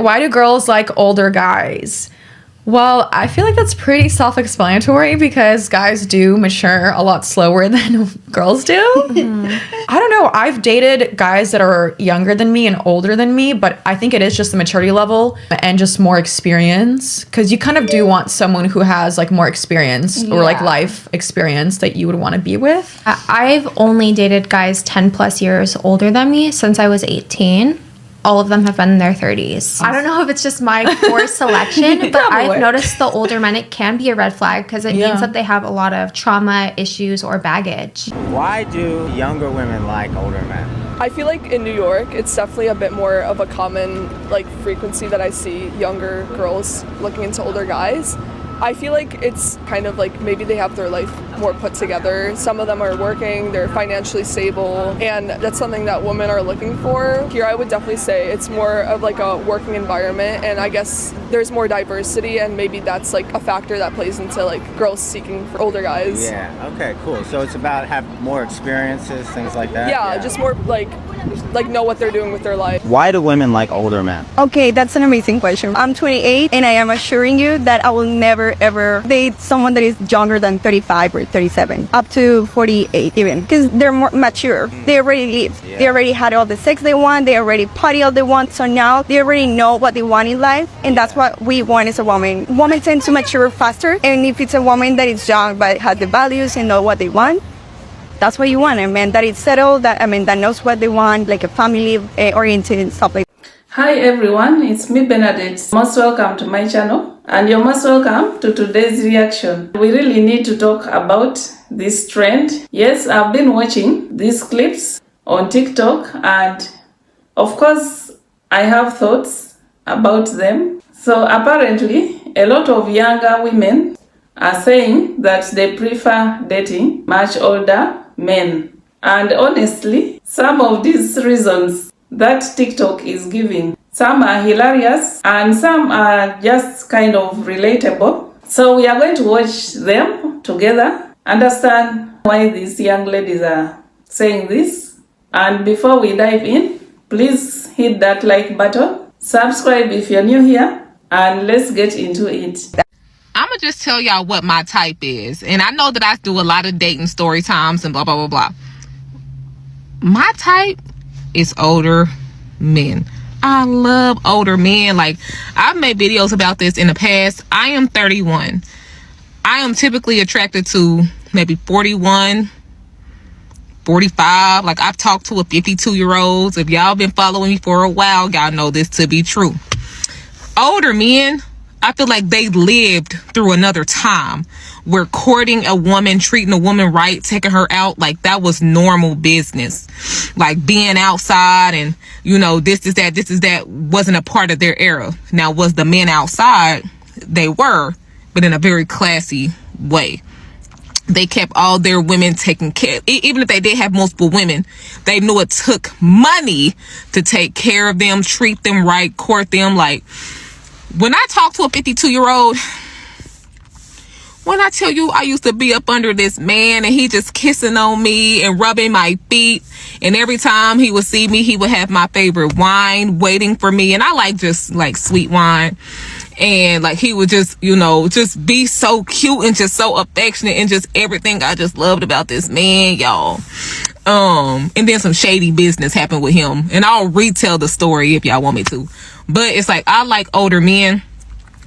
Why do girls like older guys? Well, I feel like that's pretty self-explanatory because guys do mature a lot slower than girls do. I don't know. I've dated guys that are younger than me and older than me, but I think it is just the maturity level and just more experience, because you kind of do want someone who has like more experience or like life experience that you would want to be with. I've only dated guys 10 plus years older than me since I was 18. All of them have been in their 30s. I don't know if it's just my poor selection, but I've noticed the older men, it can be a red flag because it means that they have a lot of trauma, issues, or baggage. Why do younger women like older men? I feel like in New York, it's definitely a bit more of a common frequency that I see younger girls looking into older guys. I feel like it's kind of like maybe they have their life more put together. Some of them are working, they're financially stable, and that's something that women are looking for. Here I would definitely say it's more of like a working environment, and I guess there's more diversity, and maybe that's like a factor that plays into like girls seeking for older guys. Yeah, okay, cool. So it's about have more experiences, things like that? Yeah, just more like know what they're doing with their life. Why do women like older men? Okay, that's an amazing question. I'm 28 and I am assuring you that I will never ever date someone that is younger than 35 or 37, up to 48 even, because they're more mature. They already lived. They already had all the sex they want. They already party all they want. So now they already know what they want in life, and that's what we want as a woman. Women tend to mature faster, and if it's a woman that is young but has the values and know what they want, that's what you want. A man that is settled, that knows what they want, like a family oriented and stuff like that. Hi everyone, it's me Bernadette. Most welcome to my channel, and you're most welcome to today's reaction. We really need to talk about this trend. Yes, I've been watching these clips on TikTok, and of course I have thoughts about them. So apparently a lot of younger women are saying that they prefer dating much older men. And honestly, some of these reasons that TikTok is giving, some are hilarious and some are just kind of relatable. So we are going to watch them together, understand why these young ladies are saying this. And before we dive in, please hit that like button, subscribe if you're new here, and let's get into it. I'ma just tell y'all what my type is. And I know that I do a lot of dating story times and blah, blah, blah, blah. My type is older men. I love older men. Like, I've made videos about this in the past. I am 31. I am typically attracted to maybe 41, 45. Like, I've talked to a 52-year-old. If y'all been following me for a while, y'all know this to be true. Older men, I feel like they lived through another time where courting a woman, treating a woman right, taking her out, like that was normal business. Like being outside and, you know, this is that wasn't a part of their era. Now, was the men outside? They were, but in a very classy way. They kept all their women taken care. Even if they did have multiple women, they knew it took money to take care of them, treat them right, court them. Like, when I talk to a 52-year-old, when I tell you I used to be up under this man and he just kissing on me and rubbing my feet, and every time he would see me, he would have my favorite wine waiting for me, and I like just like sweet wine, and like he would just, you know, just be so cute and just so affectionate and just everything I just loved about this man, y'all. And then some shady business happened with him, and I'll retell the story if y'all want me to. But it's like, I like older men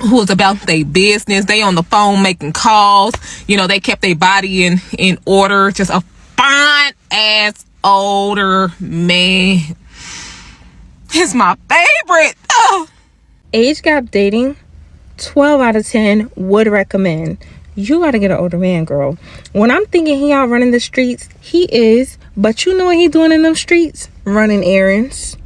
who is about their business. They on the phone making calls. You know, they kept their body in order. Just a fine ass older man. He's my favorite. Oh. Age gap dating, 12 out of 10 would recommend. You gotta get an older man, girl. When I'm thinking he out running the streets, he is. But you know what he doing in them streets? Running errands.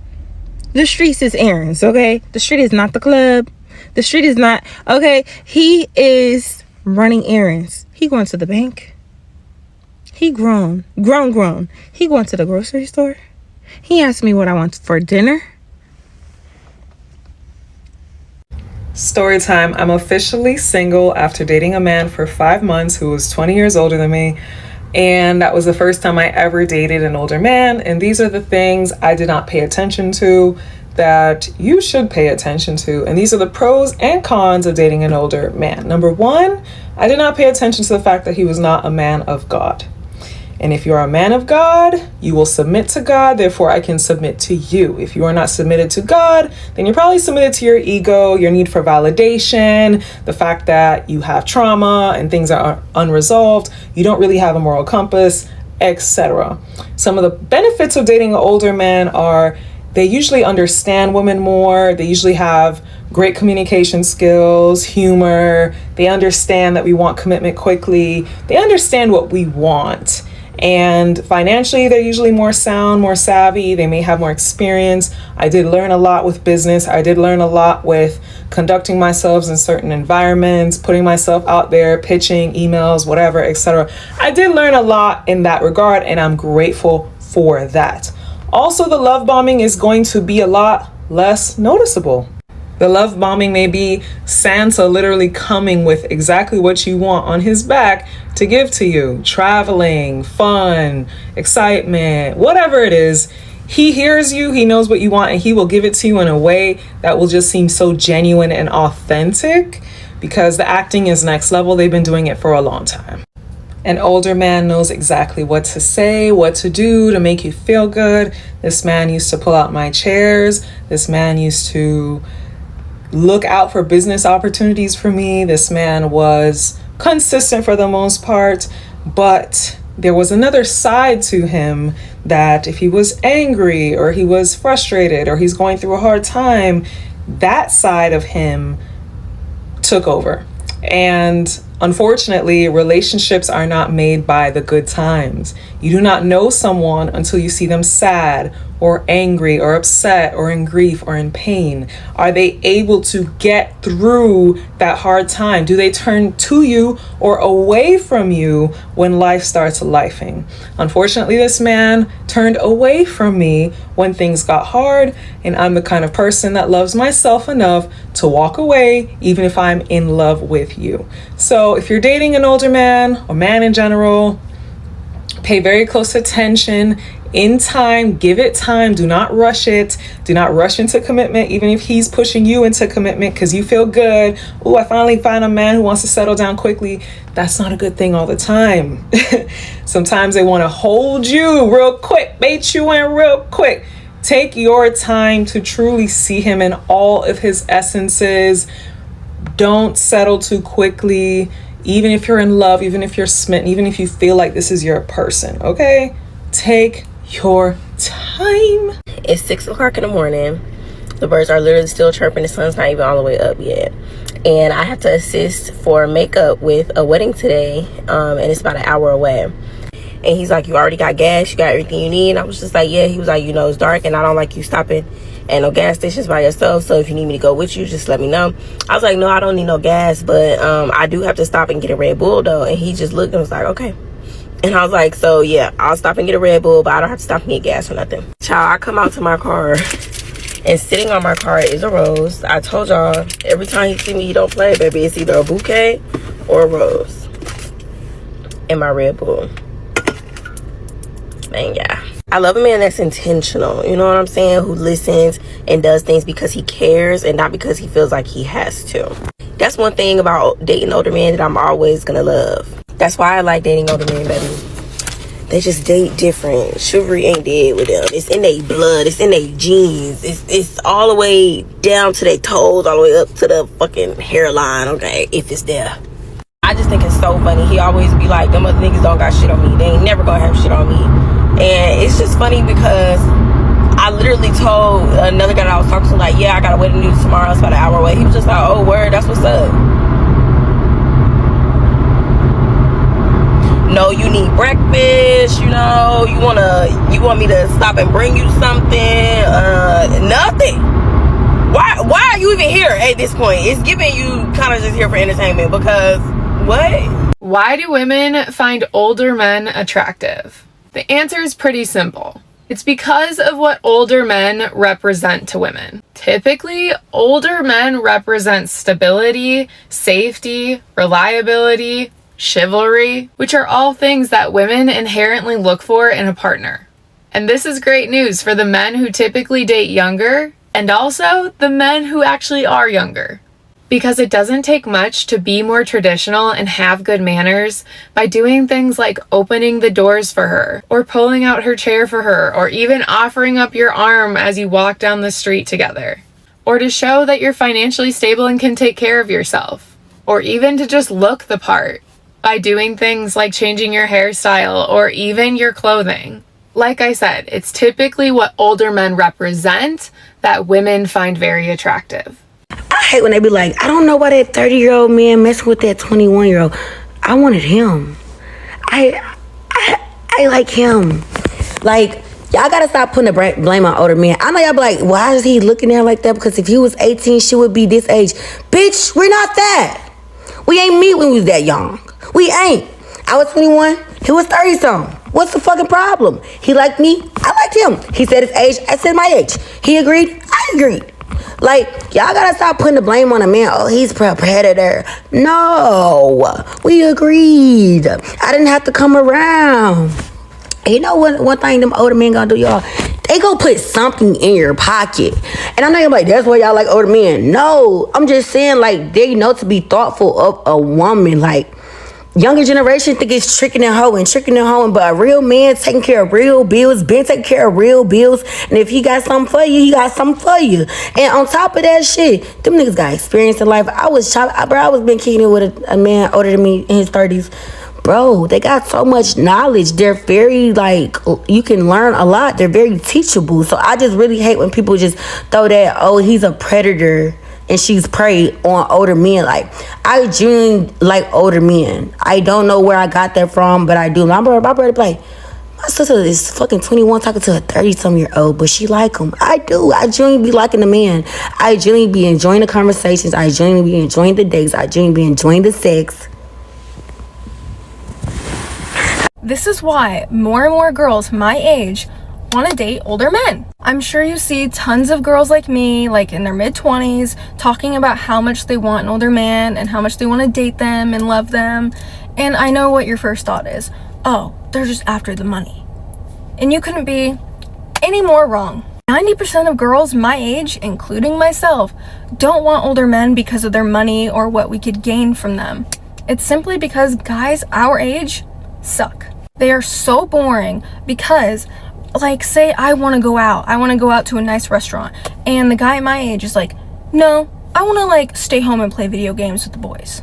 The streets is errands, okay? The street is not the club. The street is not, okay? He is running errands. He going to the bank. He grown. He going to the grocery store. He asked me what I want for dinner. Story time. I'm officially single after dating a man for 5 months who was 20 years older than me. And that was the first time I ever dated an older man. And these are the things I did not pay attention to that you should pay attention to. And these are the pros and cons of dating an older man. Number one, I did not pay attention to the fact that he was not a man of God. And if you're a man of God, you will submit to God. Therefore, I can submit to you. If you are not submitted to God, then you're probably submitted to your ego, your need for validation, the fact that you have trauma and things are unresolved. You don't really have a moral compass, etc. Some of the benefits of dating an older man are they usually understand women more. They usually have great communication skills, humor. They understand that we want commitment quickly. They understand what we want. And financially, they're usually more sound, more savvy. They may have more experience. I did learn a lot with business. I did learn a lot with conducting myself in certain environments, putting myself out there, pitching, emails, whatever, etc. I did learn a lot in that regard, and I'm grateful for that. Also, the love bombing is going to be a lot less noticeable. The love bombing may be Santa literally coming with exactly what you want on his back to give to you. Traveling, fun, excitement, whatever it is. He hears you, he knows what you want, and he will give it to you in a way that will just seem so genuine and authentic because the acting is next level. They've been doing it for a long time. An older man knows exactly what to say, what to do to make you feel good. This man used to pull out my chairs. This man used to look out for business opportunities for me. This man was consistent for the most part, but there was another side to him that if he was angry or he was frustrated or he's going through a hard time, that side of him took over. And unfortunately, relationships are not made by the good times. You do not know someone until you see them sad or angry or upset or in grief or in pain. Are they able to get through that hard time? Do they turn to you or away from you when life starts lifing? Unfortunately, this man turned away from me when things got hard, and I'm the kind of person that loves myself enough to walk away even if I'm in love with you. So if you're dating an older man or man in general, pay very close attention. In time, give it time. Do not rush it. Do not rush into commitment, even if he's pushing you into commitment because you feel good. Oh, I finally found a man who wants to settle down quickly. That's not a good thing all the time. Sometimes they want to hold you real quick, bait you in real quick. Take your time to truly see him in all of his essences. Don't settle too quickly. Even if you're in love, even if you're smitten, even if you feel like this is your person, okay? Take your time. It's 6 o'clock in the morning. The birds are literally still chirping. The sun's not even all the way up yet. And I have to assist for makeup with a wedding today. And it's about an hour away. And he's like, you already got gas? You got everything you need? And I was just like, yeah. He was like, you know, it's dark and I don't like you stopping at no gas stations by yourself. So if you need me to go with you, just let me know. I was like, no, I don't need no gas. But I do have to stop and get a Red Bull, though. And he just looked and was like, okay. And I was like, so yeah, I'll stop and get a Red Bull, but I don't have to stop and get gas or nothing. Child, I come out to my car, and sitting on my car is a rose. I told y'all, every time he see me, he don't play, baby. It's either a bouquet or a rose. And my Red Bull. Man, yeah. I love a man that's intentional, you know what I'm saying? Who listens and does things because he cares and not because he feels like he has to. That's one thing about dating older men that I'm always gonna love. That's why I like dating older men, baby. They just date different. Chivalry ain't dead with them. It's in their blood. It's in their genes. It's all the way down to their toes, all the way up to the fucking hairline, okay, if it's there. I just think it's so funny. He always be like, them other niggas don't got shit on me. They ain't never gonna have shit on me. And it's just funny because I literally told another guy that I was talking to, like, yeah, I got a wedding to do tomorrow. It's about an hour away. He was just like, oh, word, that's what's up. No, you need breakfast, you know, you want me to stop and bring you something, nothing. Why are you even here at this point? It's giving you kind of just here for entertainment because what? Why do women find older men attractive? The answer is pretty simple. It's because of what older men represent to women. Typically, older men represent stability, safety, reliability, chivalry, which are all things that women inherently look for in a partner. And this is great news for the men who typically date younger And also the men who actually are younger. Because it doesn't take much to be more traditional and have good manners by doing things like opening the doors for her, or pulling out her chair for her, or even offering up your arm as you walk down the street together. Or to show that you're financially stable and can take care of yourself. Or even to just look the part by doing things like changing your hairstyle or even your clothing. Like I said, it's typically what older men represent that women find very attractive. I hate when they be like, I don't know why that 30-year-old man messing with that 21-year-old. I wanted him. I like him. Like, y'all gotta stop putting the blame on older men. I know y'all be like, why is he looking at her like that? Because if he was 18, she would be this age. Bitch, we're not that. We ain't meet when we was that young. We ain't. I was 21, he was 30-something. What's the fucking problem? He liked me, I liked him. He said his age, I said my age. He agreed, I agreed. Like, y'all gotta stop putting the blame on a man. Oh, he's a predator. No, we agreed. I didn't have to come around. You know what? One thing them older men gonna do, y'all? They go put something in your pocket. And I know you're like, that's why y'all like older men. No, I'm just saying, like, they know to be thoughtful of a woman. Like, younger generation think it's tricking and hoeing, but a real man taking care of real bills, been taking care of real bills, and if he got something for you, he got something for you. And on top of that shit, them niggas got experience in life. I was been kicking it with a man older than me in his 30s. Bro, they got so much knowledge. They're very, like, you can learn a lot. They're very teachable. So I just really hate when people just throw that, oh, he's a predator and she's prey on older men. Like, I genuinely like older men. I don't know where I got that from, but I do. My brother play. My sister is fucking 21 talking to a 30-some-year-old, but she like him. I do. I genuinely be liking the man. I genuinely be enjoying the conversations. I genuinely be enjoying the dates. I genuinely be enjoying the sex. This is why more and more girls my age want to date older men. I'm sure you see tons of girls like me, like in their mid-20s, talking about how much they want an older man and how much they want to date them and love them. And I know what your first thought is. Oh, they're just after the money. And you couldn't be any more wrong. 90% of girls my age, including myself, don't want older men because of their money or what we could gain from them. It's simply because guys our age suck. They are so boring because, like, say I want to go out to a nice restaurant, and the guy my age is like, no, I want to, like, stay home and play video games with the boys.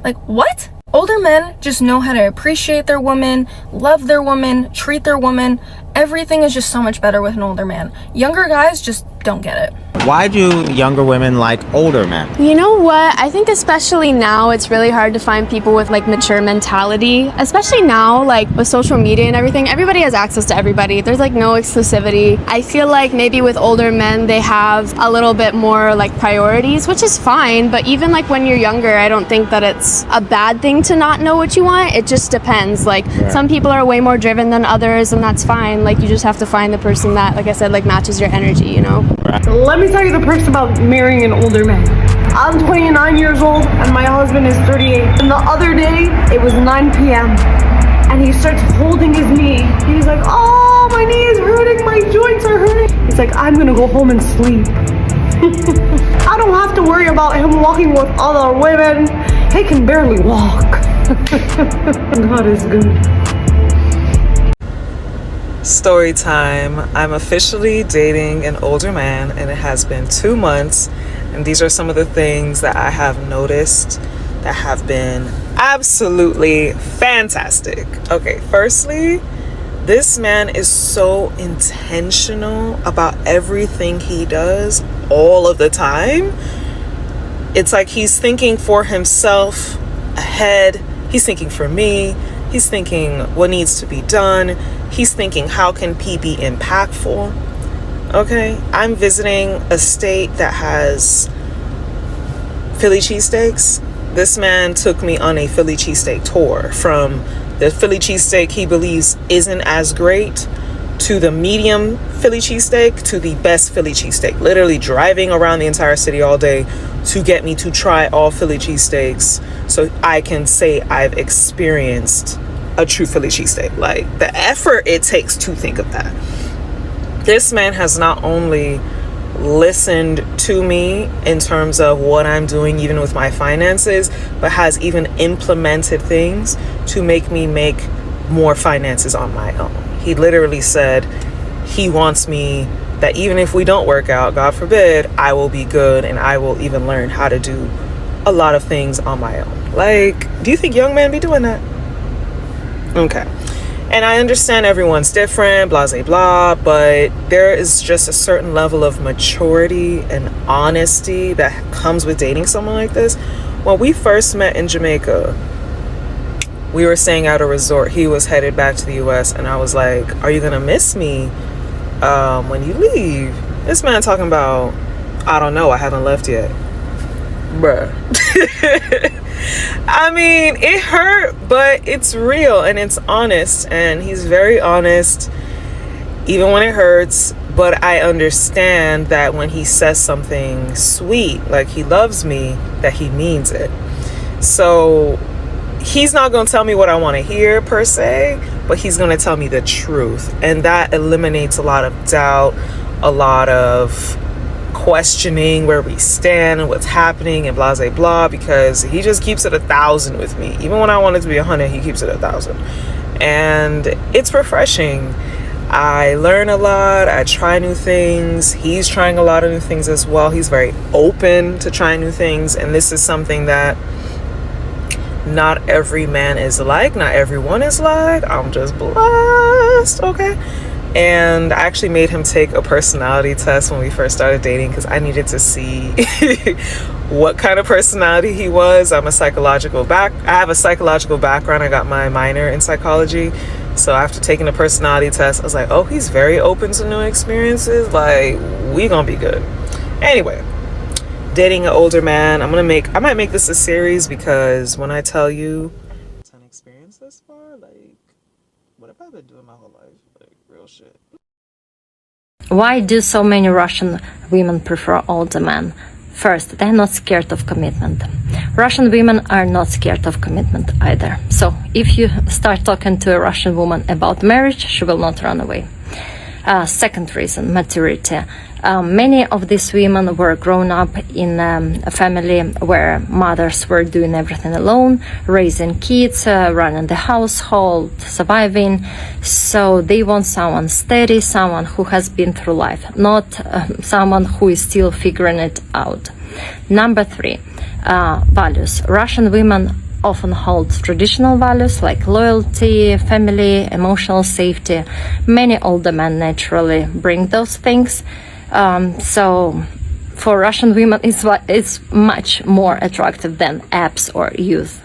Like, what? Older men just know how to appreciate their woman, love their woman, treat their woman. Everything is just so much better with an older man. Younger guys just don't get it. Why do younger women like older men? You know what? I think especially now it's really hard to find people with like mature mentality. Especially now, like with social media and everything, everybody has access to everybody. There's like no exclusivity. I feel like maybe with older men, they have a little bit more like priorities, which is fine. But even like when you're younger, I don't think that it's a bad thing to not know what you want. It just depends. Like some people are way more driven than others, and that's fine. Like you just have to find the person that, like I said, like matches your energy, you know? Let me tell you the perks about marrying an older man. I'm 29 years old and my husband is 38. And the other day, it was 9 p.m. and he starts holding his knee. He's like, oh, my knee is hurting, my joints are hurting. He's like, I'm gonna go home and sleep. I don't have to worry about him walking with other women. He can barely walk. God is good. Story time. I'm officially dating an older man and it has been 2 months, and these are some of the things that I have noticed that have been absolutely fantastic. Okay, firstly, this man is so intentional about everything he does all of the time. It's like he's thinking for himself ahead. He's thinking for me. He's thinking what needs to be done. He's thinking, how can P be impactful? Okay, I'm visiting a state that has Philly cheesesteaks. This man took me on a Philly cheesesteak tour, from the Philly cheesesteak he believes isn't as great to the medium Philly cheesesteak to the best Philly cheesesteak. Literally driving around the entire city all day to get me to try all Philly cheesesteaks so I can say I've experienced a true Philly cheesesteak. Like, the effort it takes to think of that. This man has not only listened to me in terms of what I'm doing, even with my finances, but has even implemented things to make me make more finances on my own. He literally said he wants me that even if we don't work out, God forbid, I will be good and I will even learn how to do a lot of things on my own. Like, do you think young men be doing that? Okay. And I understand everyone's different, blah, blah, blah, but there is just a certain level of maturity and honesty that comes with dating someone like this. When we first met in Jamaica, we were staying at a resort. He was headed back to the US, and I was like, are you gonna miss me when you leave? This man talking about, I don't know, I haven't left yet. Bruh. I mean, it hurt, but it's real and it's honest, and he's very honest even when it hurts. But I understand that when he says something sweet, like he loves me, that he means it. So he's not going to tell me what I want to hear per se, but he's going to tell me the truth, and that eliminates a lot of doubt, a lot of questioning where we stand and what's happening and blah blah blah, because he just keeps it 1,000 with me. Even when I want it to be 100, he keeps it 1,000, and it's refreshing. I learn a lot, I try new things. He's trying a lot of new things as well. He's very open to trying new things, and this is something that not every man is like, not everyone is like. I'm just blessed, okay? And I actually made him take a personality test when we first started dating, because I needed to see what kind of personality he was. I have a psychological background. I got my minor in psychology. So after taking the personality test, I was like, oh, he's very open to new experiences. Like, we gonna be good. Anyway, dating an older man. I might make this a series, because when I tell you 10 experience this far, like, what have I been doing my whole life? Like, real shit. Why do so many Russian women prefer older men? First, they're not scared of commitment. Russian women are not scared of commitment either. So if you start talking to a Russian woman about marriage, she will not run away. Second reason, maturity. Many of these women were grown up in a family where mothers were doing everything alone, raising kids, running the household, surviving. So they want someone steady, someone who has been through life, not someone who is still figuring it out. Number three, values. Russian women often hold traditional values like loyalty, family, emotional safety. Many older men naturally bring those things. So for Russian women, it's much more attractive than abs or youth.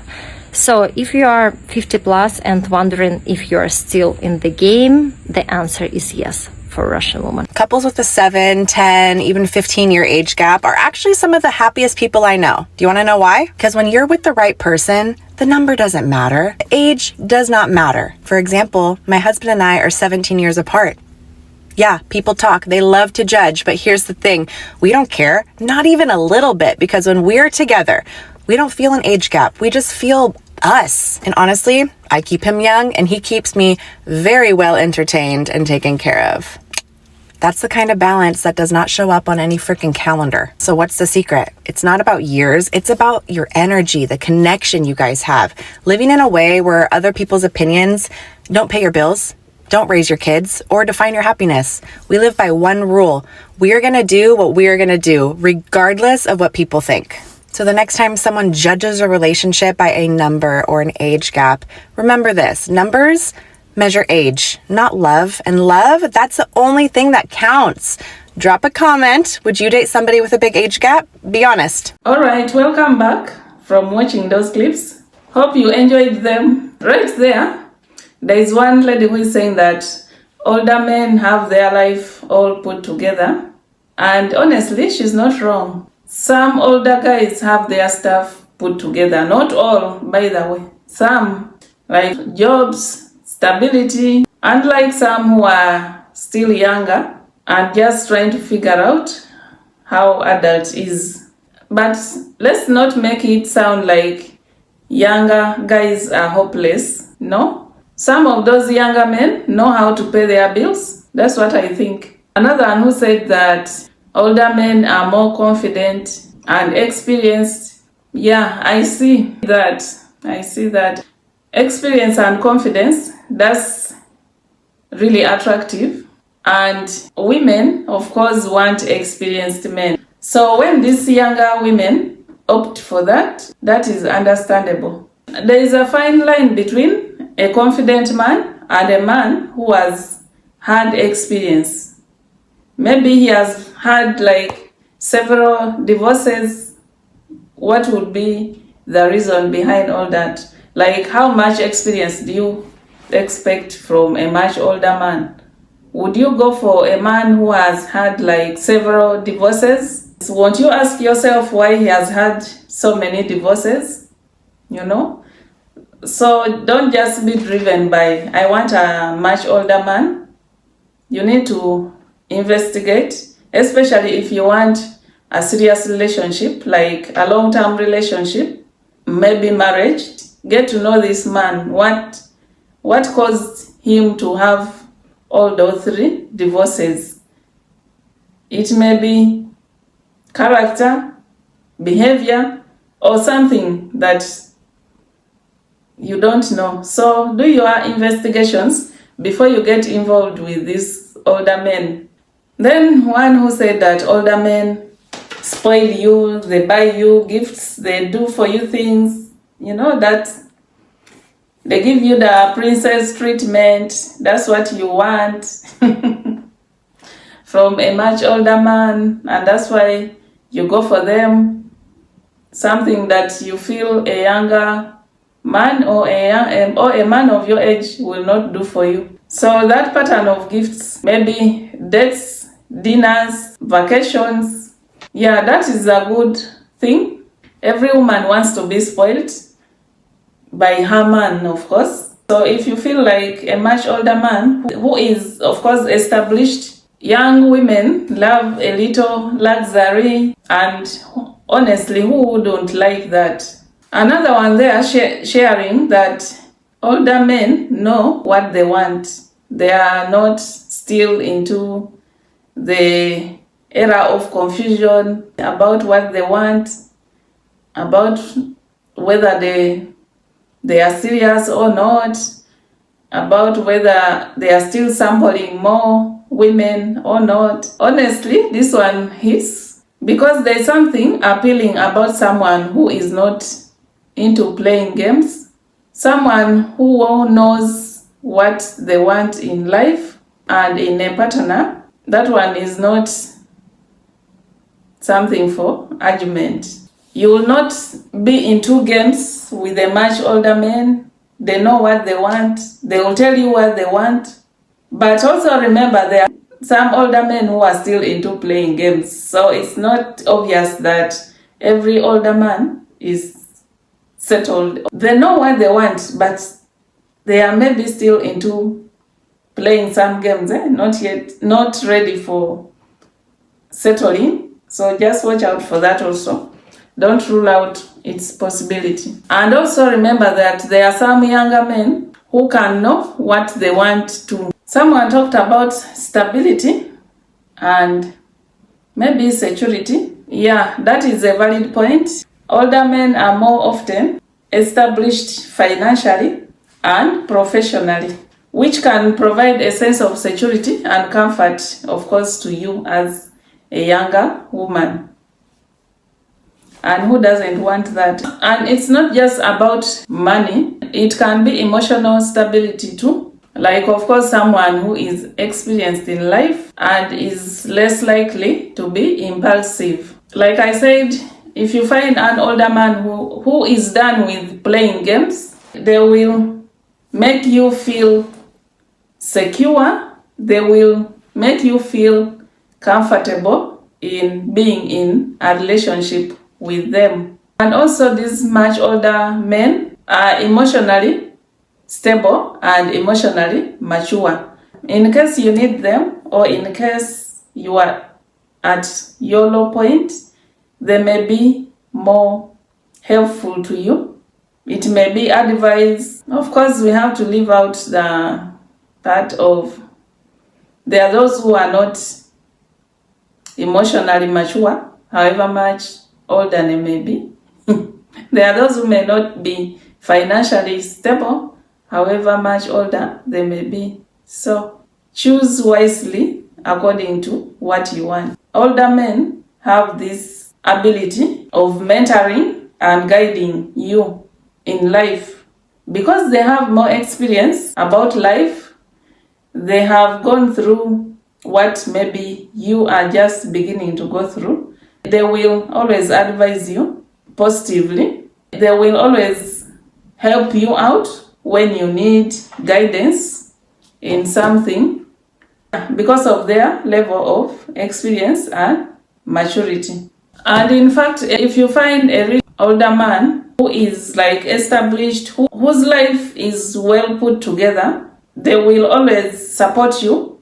So if you are 50 plus and wondering if you are still in the game, the answer is yes for Russian women. Couples with a 7, 10, even 15-year age gap are actually some of the happiest people I know. Do you want to know why? Because when you're with the right person, the number doesn't matter. Age does not matter. For example, my husband and I are 17 years apart. Yeah, people talk. They love to judge. But here's the thing. We don't care. Not even a little bit. Because when we're together, we don't feel an age gap. We just feel us. And honestly, I keep him young and he keeps me very well entertained and taken care of. That's the kind of balance that does not show up on any freaking calendar. So what's the secret? It's not about years. It's about your energy, the connection you guys have. Living in a way where other people's opinions don't pay your bills, don't raise your kids, or define your happiness. We live by one rule. We are going to do what we are going to do, regardless of what people think. So the next time someone judges a relationship by a number or an age gap, remember this. Numbers measure age, not love. And love, that's the only thing that counts. Drop a comment. Would you date somebody with a big age gap? Be honest. All right, welcome back from watching those clips. Hope you enjoyed them. Right there, there is one lady who is saying that older men have their life all put together. And honestly, she's not wrong. Some older guys have their stuff put together. Not all, by the way. Some, like jobs, stability, unlike some who are still younger and just trying to figure out how adult is. But let's not make it sound like younger guys are hopeless. No. Some of those younger men know how to pay their bills. That's what I think. Another one who said that Older men are more confident and experienced. Yeah, I see that. Experience and confidence, that's really attractive. And women, of course, want experienced men. So when these younger women opt for that, that is understandable. There is a fine line between a confident man and a man who has had experience. Maybe he has had like several divorces. What would be the reason behind all that? Like, how much experience do you expect from a much older man? Would you go for a man who has had like several divorces? Won't you ask yourself why he has had so many divorces? You know? So don't just be driven by, I want a much older man. You need to investigate, especially if you want a serious relationship, like a long-term relationship, maybe marriage. Get to know this man. What caused him to have all those 3 divorces? It may be character, behavior, or something that you don't know. So do your investigations before you get involved with these older men. Then one who said that older men spoil you, they buy you gifts, they do for you things, you know, that they give you the princess treatment, that's what you want from a much older man, and that's why you go for them. Something that you feel a younger man or a man of your age will not do for you. So that pattern of gifts, maybe dates, dinners, vacations, yeah, that is a good thing. Every woman wants to be spoiled by her man, of course. So if you feel like a much older man who is, of course, established, young women love a little luxury, and honestly, who wouldn't like that? Another one there sharing that older men know what they want. They are not still into the era of confusion about what they want, about whether they are serious or not, about whether they are still sampling more women or not. Honestly, this one hits because there's something appealing about someone who is not into playing games, someone who knows what they want in life and in a partner. That one is not something for argument. You will not be into games with a much older man. They know what they want. They will tell you what they want. But also remember, there are some older men who are still into playing games. So it's not obvious that every older man is settled. They know what they want, but they are maybe still into playing some games, not ready for settling. So just watch out for that also. Don't rule out its possibility. And also remember that there are some younger men who can know what they want to. Someone talked about stability and maybe security. Yeah, that is a valid point. Older men are more often established financially and professionally, which can provide a sense of security and comfort, of course, to you as a younger woman. And who doesn't want that? And it's not just about money, it can be emotional stability too. Like, of course, someone who is experienced in life and is less likely to be impulsive. Like I said, if you find an older man who is done with playing games, they will make you feel secure, they will make you feel comfortable in being in a relationship with them. And also, these much older men are emotionally stable and emotionally mature. In case you need them, or in case you are at your low point, they may be more helpful to you. It may be advice. Of course, we have to leave out the part of there are those who are not emotionally mature, however much older they may be. There are those who may not be financially stable, however much older they may be. So choose wisely according to what you want. Older men have this ability of mentoring and guiding you in life because they have more experience about life. They have gone through what maybe you are just beginning to go through. They will always advise you positively. They will always help you out when you need guidance in something because of their level of experience and maturity. And in fact, if you find a really older man who is like established, whose life is well put together, they will always support you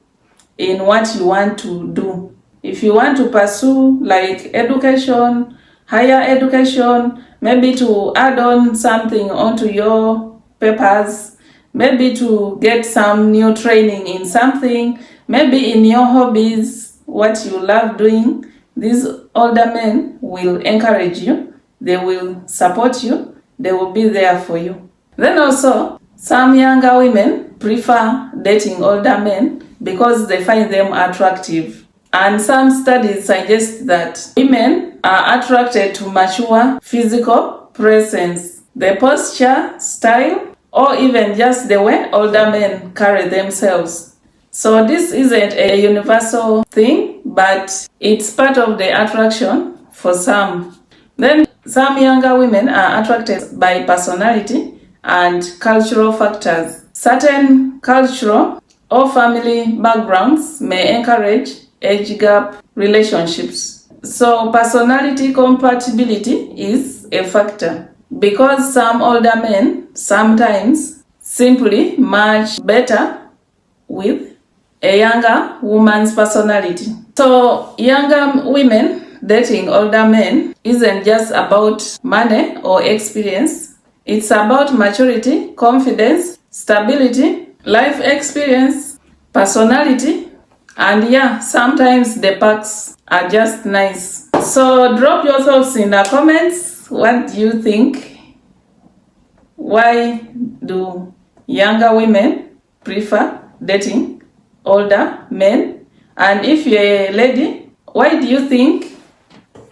in what you want to do. If you want to pursue like education, higher education, maybe to add on something onto your papers, maybe to get some new training in something, maybe in your hobbies, what you love doing, these older men will encourage you, they will support you, they will be there for you. Then also, some younger women prefer dating older men because they find them attractive. And some studies suggest that women are attracted to mature physical presence, the posture, style, or even just the way older men carry themselves. So this isn't a universal thing, but it's part of the attraction for some. Then some younger women are attracted by personality and cultural factors. Certain cultural or family backgrounds may encourage age gap relationships. So personality compatibility is a factor because some older men sometimes simply match better with a younger woman's personality. So younger women dating older men isn't just about money or experience. It's about maturity, confidence, stability, life experience, personality, and yeah, sometimes the perks are just nice. So drop your thoughts in the comments. What do you think? Why do younger women prefer dating older men? And if you're a lady, why do you think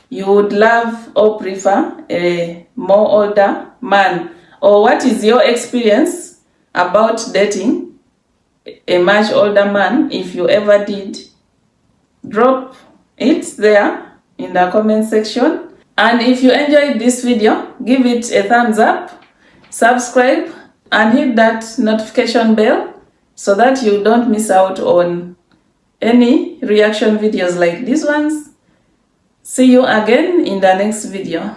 you would love or prefer a more older man? Or what is your experience about dating a much older man, if you ever did? Drop it there in the comment section. And if you enjoyed this video, give it a thumbs up, subscribe, and hit that notification bell so that you don't miss out on any reaction videos like these ones. See you again in the next video.